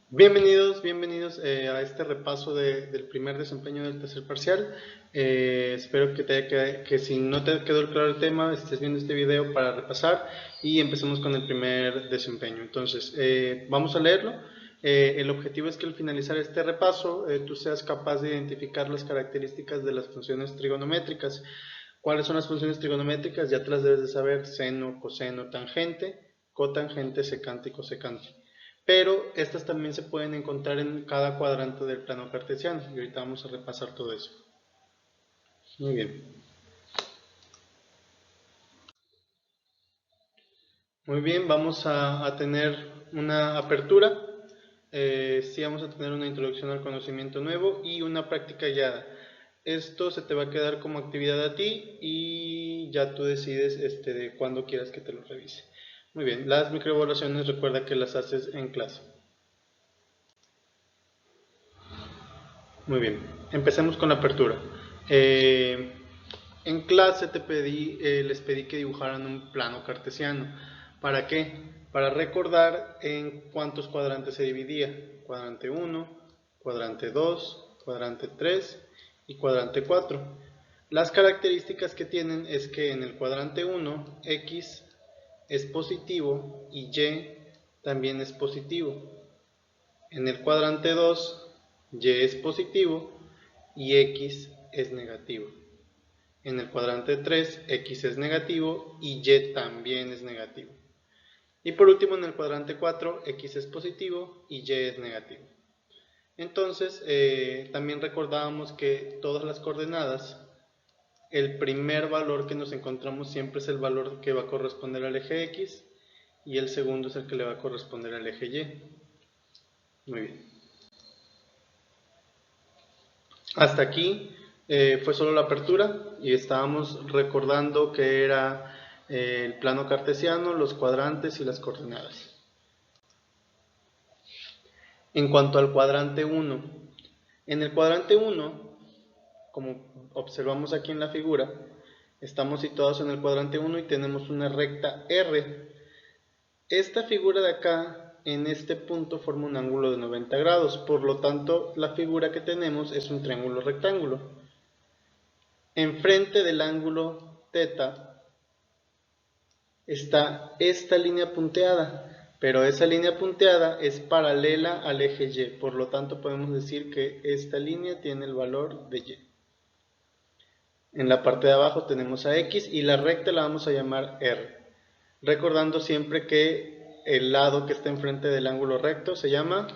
Bienvenidos a este repaso del primer desempeño del tercer parcial. Espero que si no te quedó claro el tema, estés viendo este video para repasar y empecemos con el primer desempeño. Entonces, vamos a leerlo. El objetivo es que al finalizar este repaso, tú seas capaz de identificar las características de las funciones trigonométricas. ¿Cuáles son las funciones trigonométricas? Ya te las debes de saber: seno, coseno, tangente, cotangente, secante y cosecante. Pero estas también se pueden encontrar en cada cuadrante del plano cartesiano y ahorita vamos a repasar todo eso. Muy bien. Muy bien, vamos a tener una apertura. Sí, vamos a tener una introducción al conocimiento nuevo y una práctica guiada. Esto se te va a quedar como actividad a ti y ya tú decides de cuándo quieras que te lo revise. Muy bien, las microevaluaciones recuerda que las haces en clase. Muy bien, empecemos con la apertura. En clase les pedí que dibujaran un plano cartesiano. ¿Para qué? Para recordar en cuántos cuadrantes se dividía. Cuadrante 1, cuadrante 2, cuadrante 3 y cuadrante 4. Las características que tienen es que en el cuadrante 1, X es positivo y Y también es positivo. En el cuadrante 2, Y es positivo y X es negativo. En el cuadrante 3, X es negativo y Y también es negativo. Y por último, en el cuadrante 4, X es positivo y Y es negativo. Entonces, también recordábamos que todas las coordenadas, el primer valor que nos encontramos siempre es el valor que va a corresponder al eje X y el segundo es el que le va a corresponder al eje Y. Muy bien. Hasta aquí fue solo la apertura y estábamos recordando que era el plano cartesiano, los cuadrantes y las coordenadas. En cuanto al cuadrante 1, en el cuadrante 1, como observamos aquí en la figura, estamos situados en el cuadrante 1 y tenemos una recta R. Esta figura de acá, en este punto, forma un ángulo de 90 grados, por lo tanto, la figura que tenemos es un triángulo rectángulo. Enfrente del ángulo θ está esta línea punteada, pero esa línea punteada es paralela al eje Y, por lo tanto podemos decir que esta línea tiene el valor de Y. En la parte de abajo tenemos a X y la recta la vamos a llamar R, recordando siempre que el lado que está enfrente del ángulo recto se llama,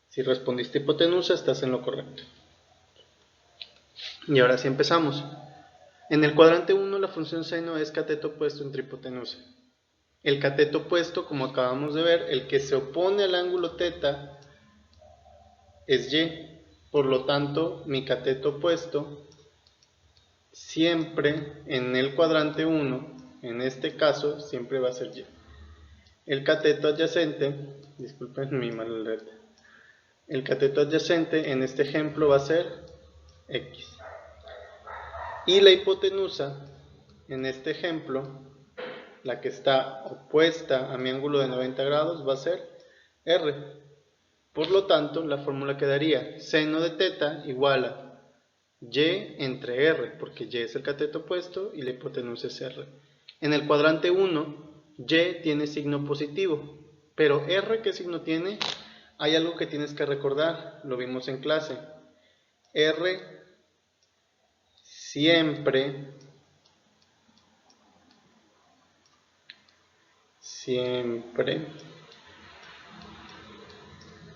si respondiste hipotenusa, estás en lo correcto. Y ahora sí empezamos. En el cuadrante 1 la función seno es cateto opuesto entre hipotenusa. El cateto opuesto, como acabamos de ver, el que se opone al ángulo θ es Y. Por lo tanto, mi cateto opuesto siempre en el cuadrante 1, en este caso, siempre va a ser Y. El cateto adyacente, disculpen mi mala letra, el cateto adyacente en este ejemplo va a ser X. Y la hipotenusa, en este ejemplo, la que está opuesta a mi ángulo de 90 grados va a ser R. Por lo tanto, la fórmula quedaría seno de θ igual a Y entre R, porque Y es el cateto opuesto y la hipotenusa es R. En el cuadrante 1, Y tiene signo positivo, pero R, ¿qué signo tiene? Hay algo que tienes que recordar, lo vimos en clase. R siempre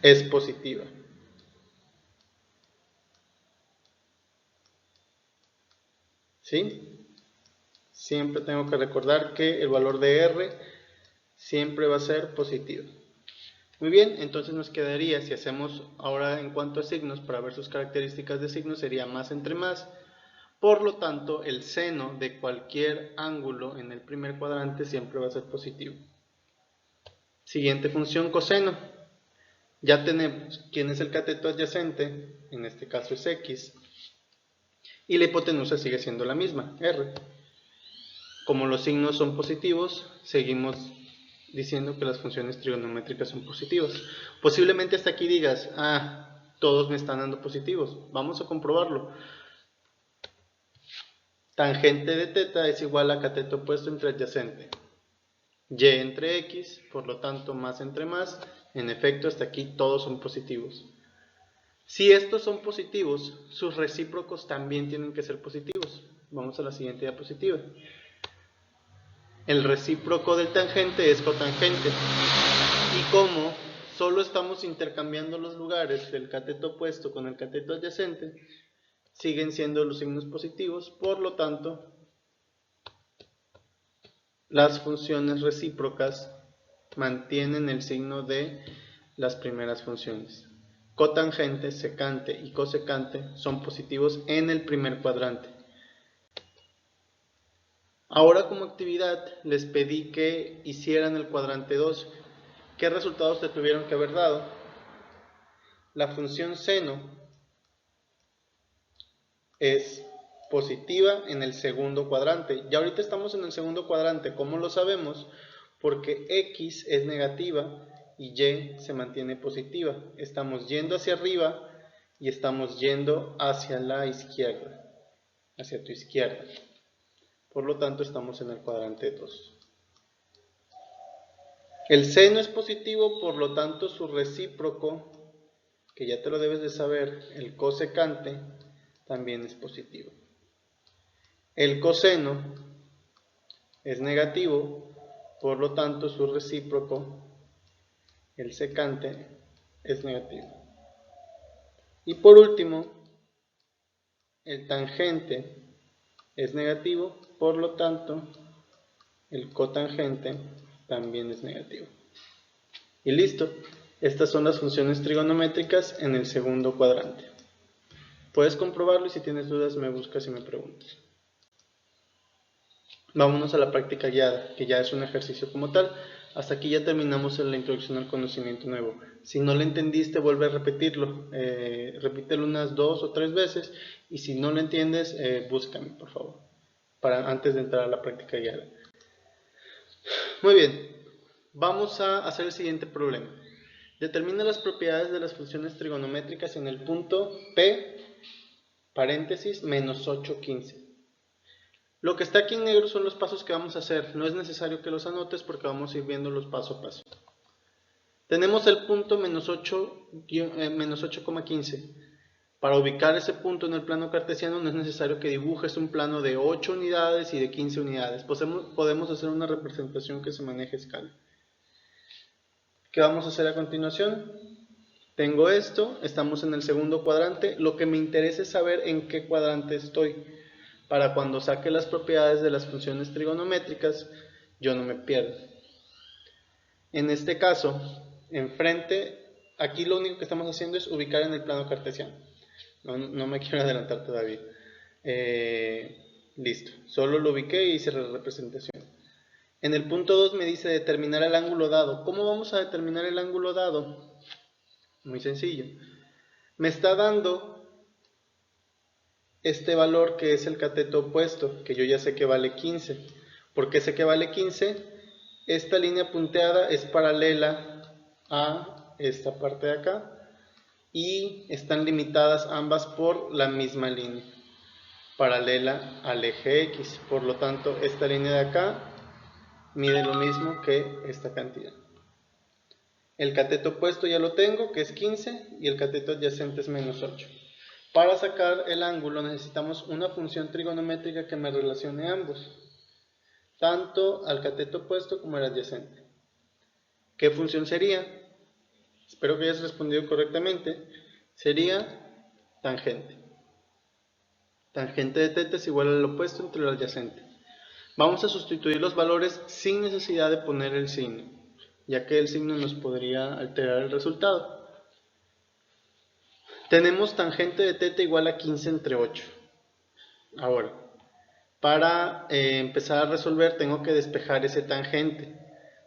es positiva. ¿Sí? Siempre tengo que recordar que el valor de R siempre va a ser positivo. Muy bien, entonces nos quedaría, si hacemos ahora en cuanto a signos, para ver sus características de signos, sería más entre más. Por lo tanto, el seno de cualquier ángulo en el primer cuadrante siempre va a ser positivo. Siguiente función, coseno. Ya tenemos quién es el cateto adyacente, en este caso es X, y la hipotenusa sigue siendo la misma, R. Como los signos son positivos, seguimos diciendo que las funciones trigonométricas son positivas. Posiblemente hasta aquí digas, todos me están dando positivos. Vamos a comprobarlo. Tangente de teta es igual a cateto opuesto entre adyacente. Y entre x, por lo tanto más entre más. En efecto, hasta aquí todos son positivos. Si estos son positivos, sus recíprocos también tienen que ser positivos. Vamos a la siguiente diapositiva. El recíproco del tangente es cotangente. Y como solo estamos intercambiando los lugares del cateto opuesto con el cateto adyacente, siguen siendo los signos positivos, por lo tanto, las funciones recíprocas mantienen el signo de las primeras funciones. Cotangente, secante y cosecante son positivos en el primer cuadrante. Ahora como actividad les pedí que hicieran el cuadrante 2. ¿Qué resultados te tuvieron que haber dado? La función seno es positiva en el segundo cuadrante. Ya ahorita estamos en el segundo cuadrante. ¿Cómo lo sabemos? Porque x es negativa y y se mantiene positiva. Estamos yendo hacia arriba y estamos yendo hacia la izquierda, hacia tu izquierda. Por lo tanto, estamos en el cuadrante 2. El seno es positivo, por lo tanto, su recíproco, que ya te lo debes de saber, el cosecante, también es positivo. El coseno es negativo, por lo tanto, su recíproco, el secante, es negativo. Y por último, el tangente es negativo, por lo tanto, el cotangente también es negativo. Y listo, estas son las funciones trigonométricas en el segundo cuadrante. Puedes comprobarlo y si tienes dudas me buscas y me preguntas. Vámonos a la práctica guiada, que ya es un ejercicio como tal. Hasta aquí ya terminamos en la introducción al conocimiento nuevo. Si no lo entendiste, vuelve a repetirlo. Repítelo unas 2 o 3 veces. Y si no lo entiendes, búscame, por favor, antes de entrar a la práctica guiada. Muy bien, vamos a hacer el siguiente problema. Determina las propiedades de las funciones trigonométricas en el punto P, paréntesis, menos 8, 15. Lo que está aquí en negro son los pasos que vamos a hacer. No es necesario que los anotes porque vamos a ir viéndolos paso a paso. Tenemos el punto menos 8,15. Para ubicar ese punto en el plano cartesiano no es necesario que dibujes un plano de 8 unidades y de 15 unidades. Podemos hacer una representación que se maneje a escala. ¿Qué vamos a hacer a continuación? Tengo esto, estamos en el segundo cuadrante. Lo que me interesa es saber en qué cuadrante estoy, para cuando saque las propiedades de las funciones trigonométricas, yo no me pierda. En este caso, enfrente, aquí lo único que estamos haciendo es ubicar en el plano cartesiano. No me quiero adelantar todavía. Listo, solo lo ubiqué y hice la representación. En el punto 2 me dice determinar el ángulo dado. ¿Cómo vamos a determinar el ángulo dado? Muy sencillo. Me está dando este valor que es el cateto opuesto, que yo ya sé que vale 15. ¿Por qué sé que vale 15? Esta línea punteada es paralela a esta parte de acá y están limitadas ambas por la misma línea, paralela al eje X. Por lo tanto, esta línea de acá mide lo mismo que esta cantidad. El cateto opuesto ya lo tengo, que es 15, y el cateto adyacente es menos 8. Para sacar el ángulo necesitamos una función trigonométrica que me relacione ambos, tanto al cateto opuesto como al adyacente. ¿Qué función sería? Espero que hayas respondido correctamente. Sería tangente. Tangente de teta es igual al opuesto entre el adyacente. Vamos a sustituir los valores sin necesidad de poner el signo, ya que el signo nos podría alterar el resultado. Tenemos tangente de teta igual a 15 entre 8. Ahora, para empezar a resolver tengo que despejar ese tangente.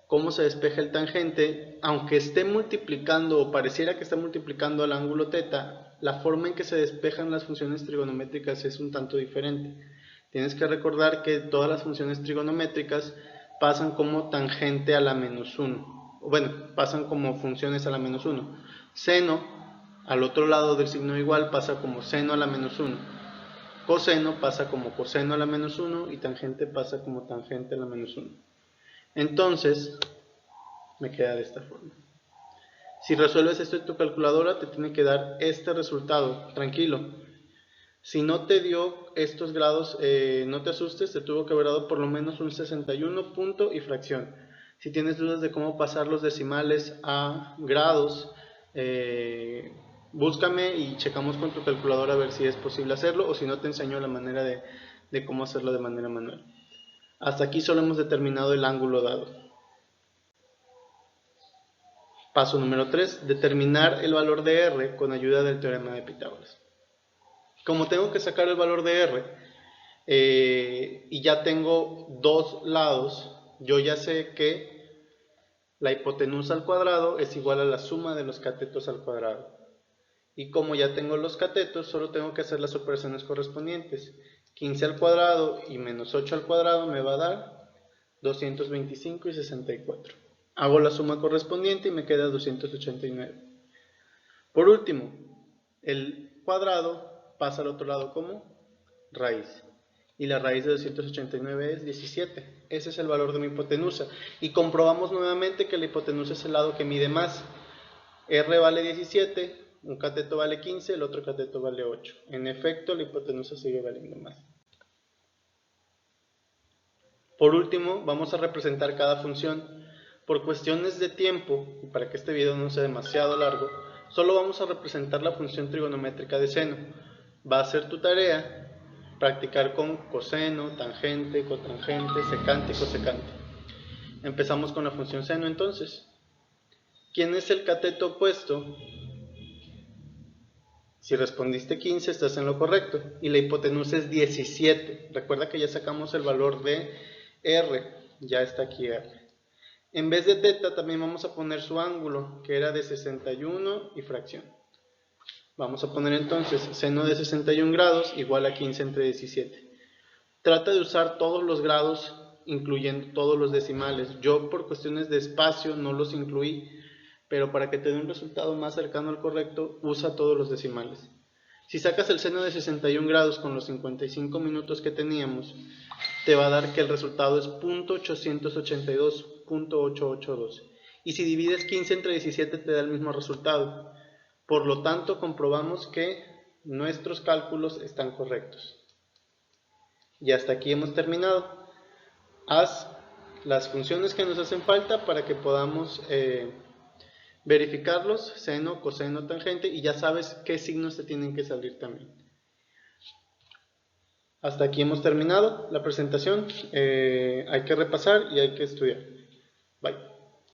¿Cómo se despeja el tangente? Aunque esté multiplicando o pareciera que está multiplicando al ángulo teta, la forma en que se despejan las funciones trigonométricas es un tanto diferente. Tienes que recordar que todas las funciones trigonométricas pasan como tangente a la menos 1. Bueno, pasan como funciones a la menos 1. Seno, al otro lado del signo igual, pasa como seno a la menos 1. Coseno pasa como coseno a la menos 1 y tangente pasa como tangente a la menos 1. Entonces, me queda de esta forma. Si resuelves esto en tu calculadora, te tiene que dar este resultado. Tranquilo. Si no te dio estos grados, no te asustes, te tuvo que haber dado por lo menos un 61 punto y fracción. Si tienes dudas de cómo pasar los decimales a grados, búscame y checamos con tu calculadora a ver si es posible hacerlo, o si no te enseño la manera de cómo hacerlo de manera manual. Hasta aquí solo hemos determinado el ángulo dado. Paso número 3, determinar el valor de R con ayuda del teorema de Pitágoras. Como tengo que sacar el valor de R y ya tengo dos lados, yo ya sé que la hipotenusa al cuadrado es igual a la suma de los catetos al cuadrado. Y como ya tengo los catetos, solo tengo que hacer las operaciones correspondientes. 15 al cuadrado y menos 8 al cuadrado me va a dar 225 y 64. Hago la suma correspondiente y me queda 289. Por último, el cuadrado pasa al otro lado como raíz. Y la raíz de 289 es 17. Ese es el valor de mi hipotenusa. Y comprobamos nuevamente que la hipotenusa es el lado que mide más. R vale 17, un cateto vale 15, el otro cateto vale 8. En efecto, la hipotenusa sigue valiendo más. Por último, vamos a representar cada función. Por cuestiones de tiempo, y para que este video no sea demasiado largo, solo vamos a representar la función trigonométrica de seno. Va a ser tu tarea practicar con coseno, tangente, cotangente, secante y cosecante. Empezamos con la función seno entonces. ¿Quién es el cateto opuesto? Si respondiste 15, estás en lo correcto. Y la hipotenusa es 17. Recuerda que ya sacamos el valor de R. Ya está aquí R. En vez de teta también vamos a poner su ángulo, que era de 61 y fracción. Vamos a poner entonces seno de 61 grados igual a 15 entre 17. Trata de usar todos los grados, incluyendo todos los decimales. Yo por cuestiones de espacio no los incluí, pero para que te dé un resultado más cercano al correcto, usa todos los decimales. Si sacas el seno de 61 grados con los 55 minutos que teníamos, te va a dar que el resultado es 0.882.882. Y si divides 15 entre 17 te da el mismo resultado. Por lo tanto, comprobamos que nuestros cálculos están correctos. Y hasta aquí hemos terminado. Haz las funciones que nos hacen falta para que podamos verificarlos, seno, coseno, tangente, y ya sabes qué signos te tienen que salir también. Hasta aquí hemos terminado la presentación. Hay que repasar y hay que estudiar. Bye.